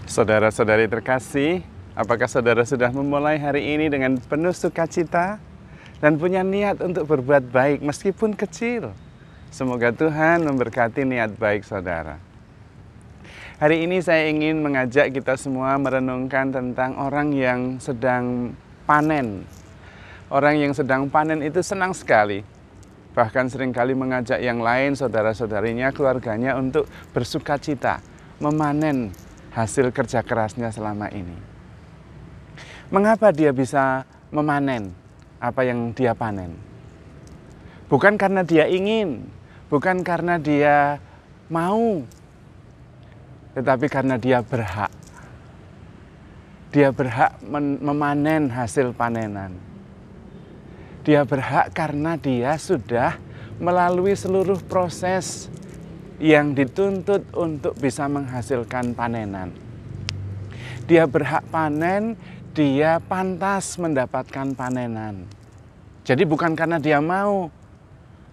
Saudara-saudari terkasih, apakah saudara sudah memulai hari ini dengan penuh sukacita dan punya niat untuk berbuat baik meskipun kecil? Semoga Tuhan memberkati niat baik saudara. Hari ini saya ingin mengajak kita semua merenungkan tentang orang yang sedang panen. Orang yang sedang panen itu senang sekali. Bahkan seringkali mengajak yang lain, saudara-saudarinya, keluarganya untuk bersukacita, memanen hasil kerja kerasnya selama ini. Mengapa dia bisa memanen apa yang dia panen? Bukan karena dia ingin, bukan karena dia mau, tetapi karena dia berhak. Dia berhak memanen hasil panenan. Dia berhak karena dia sudah melalui seluruh proses yang dituntut untuk bisa menghasilkan panenan. Dia berhak panen, dia pantas mendapatkan panenan. Jadi bukan karena dia mau.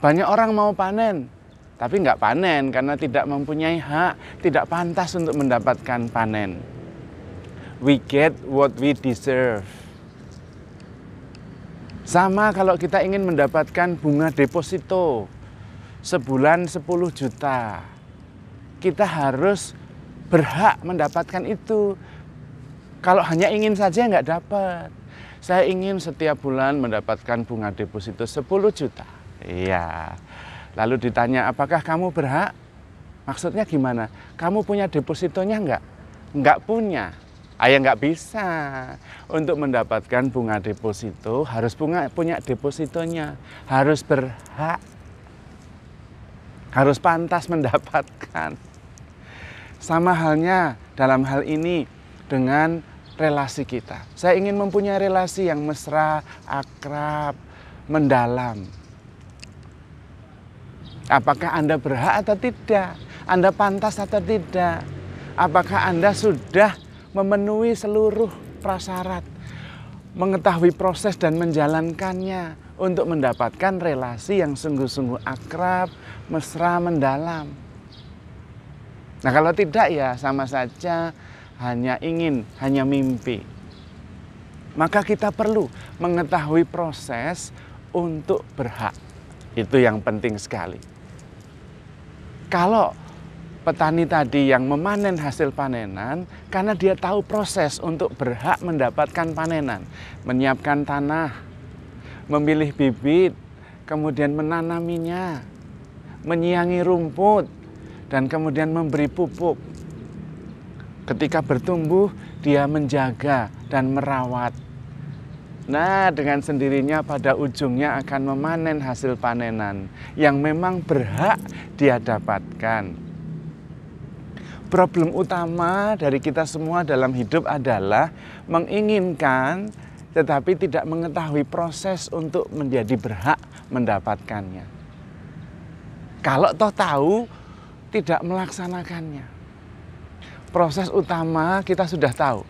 Banyak orang mau panen, tapi nggak panen karena tidak mempunyai hak, tidak pantas untuk mendapatkan panen. We get what we deserve. Sama kalau kita ingin mendapatkan bunga deposito sebulan 10 juta. Kita harus berhak mendapatkan itu. Kalau hanya ingin saja nggak dapat. Saya ingin setiap bulan mendapatkan bunga deposito 10 juta. Iya. Lalu ditanya, apakah kamu berhak? Maksudnya gimana? Kamu punya depositonya nggak? Nggak punya. Ya nggak bisa. Untuk mendapatkan bunga deposito harus punya depositonya. Harus berhak. Harus pantas mendapatkan. Sama halnya dalam hal ini dengan relasi kita. Saya ingin mempunyai relasi yang mesra, akrab, mendalam. Apakah Anda berhak atau tidak? Anda pantas atau tidak? Apakah Anda sudah memenuhi seluruh prasyarat, mengetahui proses dan menjalankannya untuk mendapatkan relasi yang sungguh-sungguh akrab, mesra, mendalam? Nah, kalau tidak ya sama saja hanya ingin, hanya mimpi. Maka kita perlu mengetahui proses untuk berhak. Itu yang penting sekali. Kalau petani tadi yang memanen hasil panenan, karena dia tahu proses untuk berhak mendapatkan panenan, menyiapkan tanah, memilih bibit, kemudian menanaminya, menyiangi rumput, dan kemudian memberi pupuk. Ketika bertumbuh, dia menjaga dan merawat. Nah, dengan sendirinya pada ujungnya akan memanen hasil panenan yang memang berhak dia dapatkan. Problem utama dari kita semua dalam hidup adalah menginginkan tetapi tidak mengetahui proses untuk menjadi berhak mendapatkannya. Kalau toh tahu, tidak melaksanakannya. Proses utama kita sudah tahu.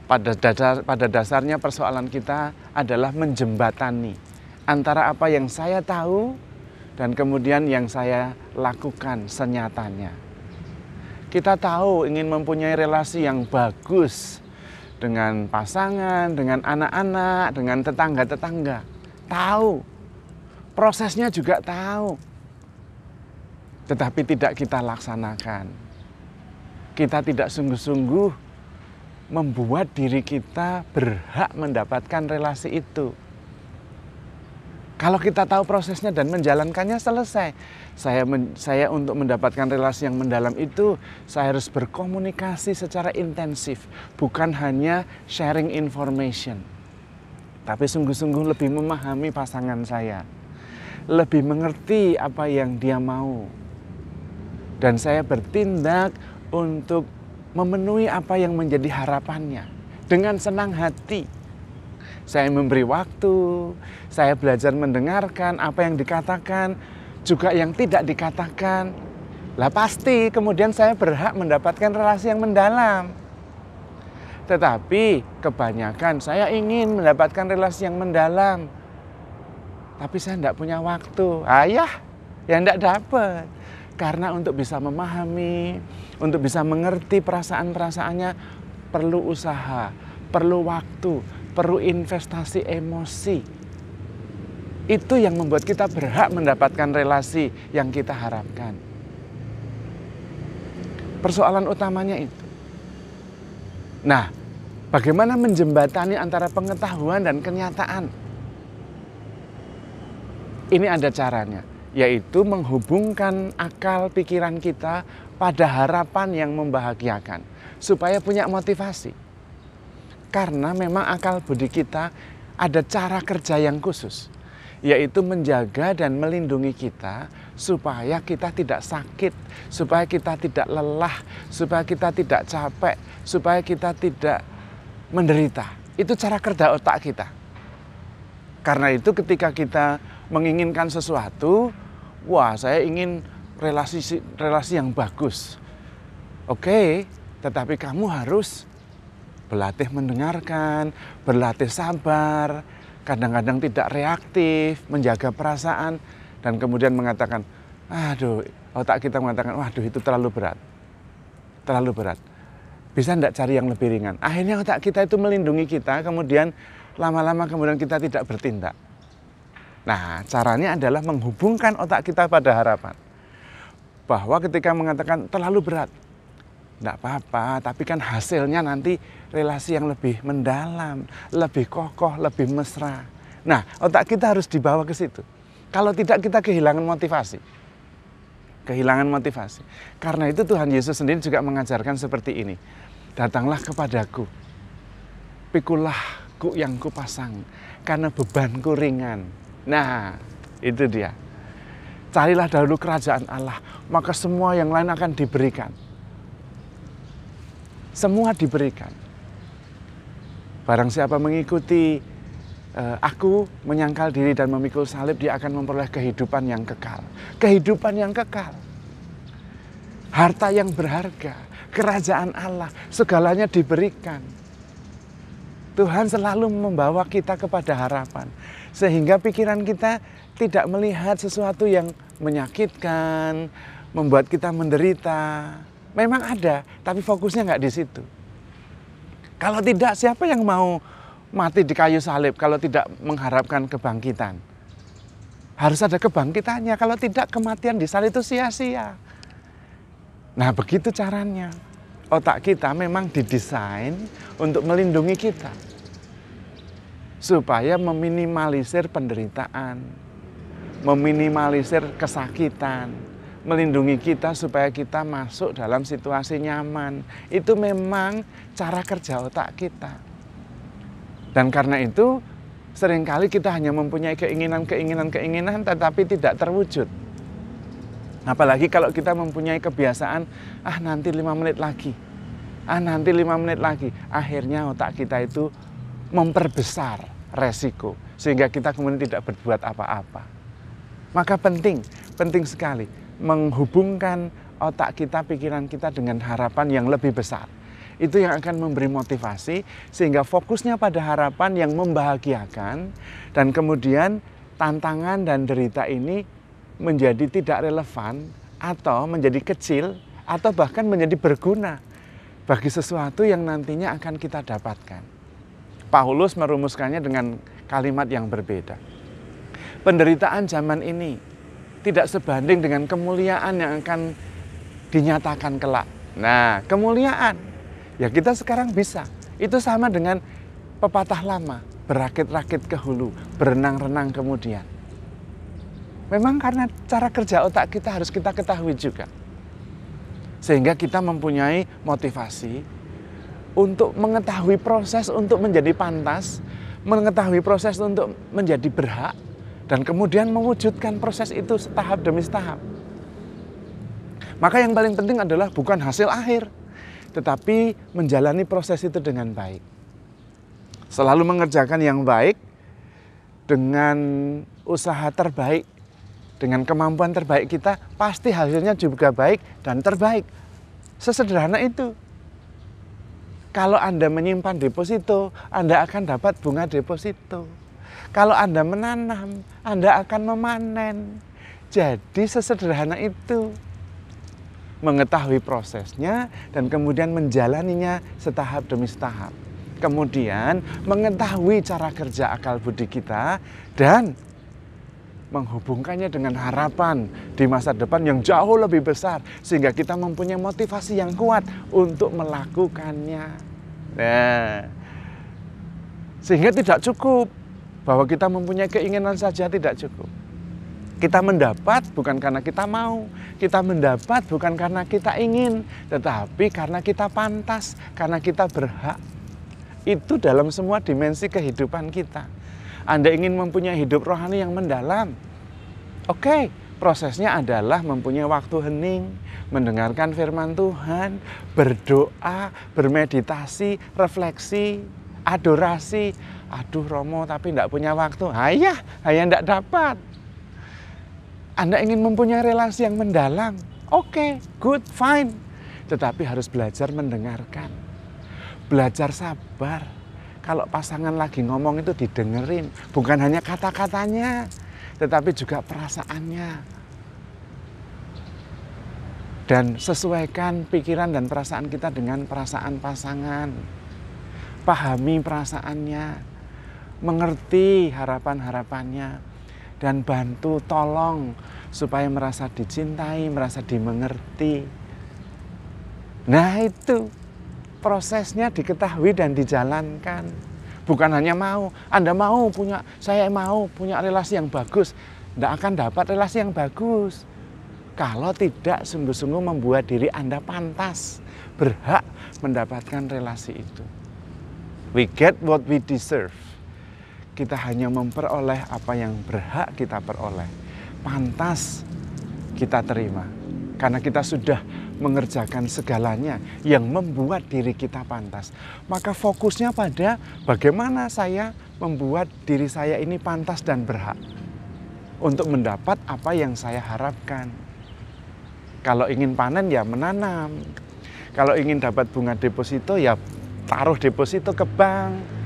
Pada dasarnya persoalan kita adalah menjembatani antara apa yang saya tahu dan kemudian yang saya lakukan senyatanya. Kita tahu ingin mempunyai relasi yang bagus dengan pasangan, dengan anak-anak, dengan tetangga-tetangga. Tahu. Prosesnya juga tahu. Tetapi tidak kita laksanakan. Kita tidak sungguh-sungguh membuat diri kita berhak mendapatkan relasi itu. Kalau kita tahu prosesnya dan menjalankannya, selesai. Saya untuk mendapatkan relasi yang mendalam itu, saya harus berkomunikasi secara intensif. Bukan hanya sharing information. Tapi sungguh-sungguh lebih memahami pasangan saya. Lebih mengerti apa yang dia mau. Dan saya bertindak untuk memenuhi apa yang menjadi harapannya dengan senang hati. Saya memberi waktu, saya belajar mendengarkan apa yang dikatakan, juga yang tidak dikatakan. Lah pasti kemudian saya berhak mendapatkan relasi yang mendalam. Tetapi kebanyakan saya ingin mendapatkan relasi yang mendalam, tapi saya tidak punya waktu. Ya tidak dapat. Karena untuk bisa memahami, untuk bisa mengerti perasaan-perasaannya perlu usaha, perlu waktu, perlu investasi emosi. Itu yang membuat kita berhak mendapatkan relasi yang kita harapkan. Persoalan utamanya itu. Nah, bagaimana menjembatani antara pengetahuan dan kenyataan? Ini ada caranya, yaitu menghubungkan akal pikiran kita pada harapan yang membahagiakan, supaya punya motivasi. Karena memang akal budi kita ada cara kerja yang khusus, yaitu menjaga dan melindungi kita supaya kita tidak sakit, supaya kita tidak lelah, supaya kita tidak capek, supaya kita tidak menderita. Itu cara kerja otak kita. Karena itu ketika kita menginginkan sesuatu, wah saya ingin relasi yang bagus. Oke, tetapi kamu harus berlatih mendengarkan, berlatih sabar, kadang-kadang tidak reaktif, menjaga perasaan, dan kemudian mengatakan, aduh, otak kita mengatakan, waduh itu terlalu berat. Terlalu berat. Bisa enggak cari yang lebih ringan? Akhirnya otak kita itu melindungi kita, kemudian lama-lama kemudian kita tidak bertindak. Nah, caranya adalah menghubungkan otak kita pada harapan. Bahwa ketika mengatakan terlalu berat, enggak apa-apa, tapi kan hasilnya nanti relasi yang lebih mendalam, lebih kokoh, lebih mesra. Nah, otak kita harus dibawa ke situ. Kalau tidak, kita kehilangan motivasi. Kehilangan motivasi. Karena itu Tuhan Yesus sendiri juga mengajarkan seperti ini. Datanglah kepadaku, pikulah kuk yang kupasang, karena bebanku ringan. Nah, itu dia. Carilah dahulu kerajaan Allah, maka semua yang lain akan diberikan. Semua diberikan. Barang siapa mengikuti aku, menyangkal diri dan memikul salib, dia akan memperoleh kehidupan yang kekal. Kehidupan yang kekal. Harta yang berharga, kerajaan Allah, segalanya diberikan. Tuhan selalu membawa kita kepada harapan. Sehingga pikiran kita tidak melihat sesuatu yang menyakitkan, membuat kita menderita. Memang ada, tapi fokusnya nggak di situ. Kalau tidak, siapa yang mau mati di kayu salib kalau tidak mengharapkan kebangkitan? Harus ada kebangkitannya, kalau tidak kematian di salib itu sia-sia. Nah, begitu caranya. Otak kita memang didesain untuk melindungi kita. Supaya meminimalisir penderitaan, meminimalisir kesakitan, melindungi kita supaya kita masuk dalam situasi nyaman. Itu memang cara kerja otak kita. Dan karena itu seringkali kita hanya mempunyai keinginan tetapi tidak terwujud. Apalagi kalau kita mempunyai kebiasaan, nanti 5 menit lagi, nanti 5 menit lagi. Akhirnya otak kita itu memperbesar resiko sehingga kita kemudian tidak berbuat apa-apa. Maka penting sekali menghubungkan otak kita, pikiran kita dengan harapan yang lebih besar. Itu yang akan memberi motivasi sehingga fokusnya pada harapan yang membahagiakan, dan kemudian tantangan dan derita ini menjadi tidak relevan atau menjadi kecil atau bahkan menjadi berguna bagi sesuatu yang nantinya akan kita dapatkan. Paulus merumuskannya dengan kalimat yang berbeda. Penderitaan zaman ini tidak sebanding dengan kemuliaan yang akan dinyatakan kelak. Nah, kemuliaan ya kita sekarang bisa. Itu sama dengan pepatah lama, berakit-rakit ke hulu, berenang-renang kemudian. Memang karena cara kerja otak kita harus kita ketahui juga. Sehingga kita mempunyai motivasi untuk mengetahui proses untuk menjadi pantas, mengetahui proses untuk menjadi berhak, dan kemudian mewujudkan proses itu tahap demi tahap. Maka yang paling penting adalah bukan hasil akhir, tetapi menjalani proses itu dengan baik. Selalu mengerjakan yang baik dengan usaha terbaik, dengan kemampuan terbaik kita, pasti hasilnya juga baik dan terbaik. Sesederhana itu. Kalau Anda menyimpan deposito, Anda akan dapat bunga deposito. Kalau Anda menanam, Anda akan memanen. Jadi sesederhana itu. mengetahui prosesnya, dan kemudian menjalaninya setahap demi setahap. Kemudian mengetahui cara kerja akal budi kita dan menghubungkannya dengan harapan di masa depan yang jauh lebih besar, sehingga kita mempunyai motivasi yang kuat untuk melakukannya. Nah, sehingga tidak cukup bahwa kita mempunyai keinginan saja, tidak cukup. Kita mendapat bukan karena kita mau, kita mendapat bukan karena kita ingin, tetapi karena kita pantas, karena kita berhak. Itu dalam semua dimensi kehidupan kita. Anda ingin mempunyai hidup rohani yang mendalam? Oke, prosesnya adalah mempunyai waktu hening, mendengarkan firman Tuhan, berdoa, bermeditasi, refleksi, adorasi. Aduh Romo, tapi tidak punya waktu. Hayah tidak dapat. Anda ingin mempunyai relasi yang mendalam? Oke, good, fine. Tetapi harus belajar mendengarkan. Belajar sabar. Kalau pasangan lagi ngomong itu didengerin. Bukan hanya kata-katanya, tetapi juga perasaannya. Dan sesuaikan pikiran dan perasaan kita dengan perasaan pasangan. Pahami perasaannya. Mengerti harapan-harapannya. Dan bantu, tolong, supaya merasa dicintai, merasa dimengerti. Nah itu, prosesnya diketahui dan dijalankan. Bukan hanya mau, Anda mau punya, saya mau punya relasi yang bagus. Tidak akan dapat relasi yang bagus kalau tidak sungguh-sungguh membuat diri Anda pantas, berhak mendapatkan relasi itu. We get what we deserve. Kita hanya memperoleh apa yang berhak kita peroleh. Pantas kita terima. Karena kita sudah mengerjakan segalanya yang membuat diri kita pantas. Maka fokusnya pada bagaimana saya membuat diri saya ini pantas dan berhak untuk mendapat apa yang saya harapkan. Kalau ingin panen ya menanam. Kalau ingin dapat bunga deposito ya taruh deposito ke bank.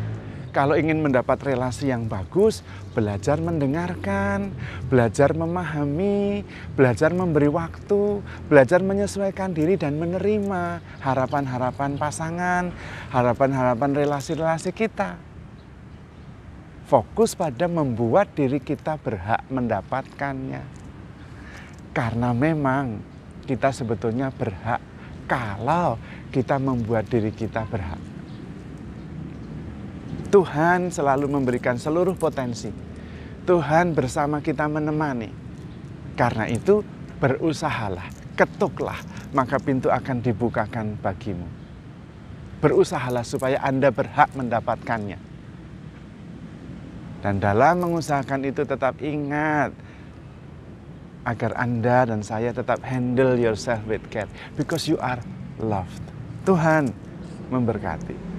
Kalau ingin mendapat relasi yang bagus, belajar mendengarkan, belajar memahami, belajar memberi waktu, belajar menyesuaikan diri dan menerima harapan-harapan pasangan, harapan-harapan relasi-relasi kita. Fokus pada membuat diri kita berhak mendapatkannya. Karena memang kita sebetulnya berhak kalau kita membuat diri kita berhak. Tuhan selalu memberikan seluruh potensi. Tuhan bersama kita menemani. Karena itu berusahalah, ketuklah, maka pintu akan dibukakan bagimu. Berusahalah supaya Anda berhak mendapatkannya. Dan dalam mengusahakan itu tetap ingat, agar Anda dan saya tetap handle yourself with care. Because you are loved. Tuhan memberkati.